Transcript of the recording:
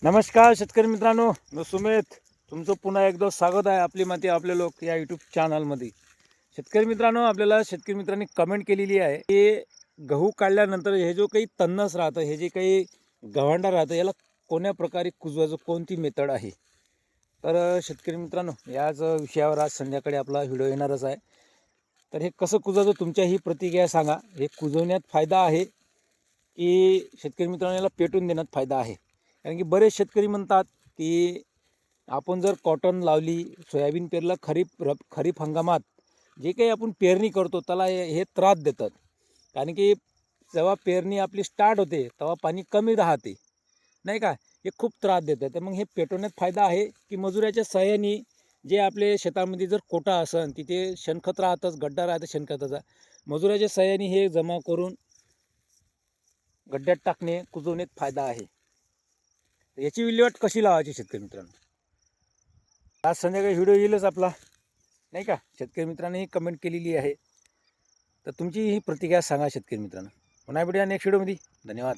नमस्कार शेतकरी मित्रांनो, मी सुमित तुमचं पुन्हा एकदा स्वागत आहे आपली माती आपले लोक या यूट्यूब चॅनलमध्ये. शेतकरी मित्रांनो, आपल्याला शेतकरी मित्रांनी कमेंट केलेली आहे की गहू काढल्यानंतर हे जो काही तन्नस राहतं, हे जे काही गव्हांडा राहतं, याला कोण्या प्रकारे कुजवायचं, कोणती मेथड आहे. तर शेतकरी मित्रांनो, याच विषयावर आज संध्याकाळी आपला व्हिडिओ येणारच आहे. तर हे कसं कुजवायचं, तुमच्याही प्रतिक्रिया सांगा. हे कुजवण्यात फायदा आहे की शेतकरी मित्रांनो याला पेटून देण्यात फायदा आहे? कारण की बरेच शेतकरी म्हणतात की आपण जर कॉटन लावली, सोयाबीन पेरलं, खरीप हंगामात जे काही आपण पेरणी करतो त्याला हे त्रास देतात. कारण की जेव्हा पेरणी आपली स्टार्ट होते तेव्हा पाणी कमी राहते, नाही का. हे खूप त्रास देतात. तर मग हे पेटवण्यात फायदा आहे की मजुराच्या सहाय्याने जे आपले शेतामध्ये जर कोटा असन, तिथे शेणखत राहतंच, गड्डा राहतं शेणखताचा, मजुराच्या सहाय्याने हे जमा करून गड्ड्यात टाकणे, कुजवण्यात फायदा आहे. याची विल्हेवाट कशी लावायची शेतकरी मित्रांनो, आज संध्याकाळी व्हिडिओ येईलच आपला, नाही का. शेतकरी मित्रांनी कमेंट केलेली आहे, तर तुमची ही प्रतिक्रिया सांगा शेतकरी मित्रांनो. पुन्हा भेटूया नेक्स्ट व्हिडिओमध्ये. धन्यवाद.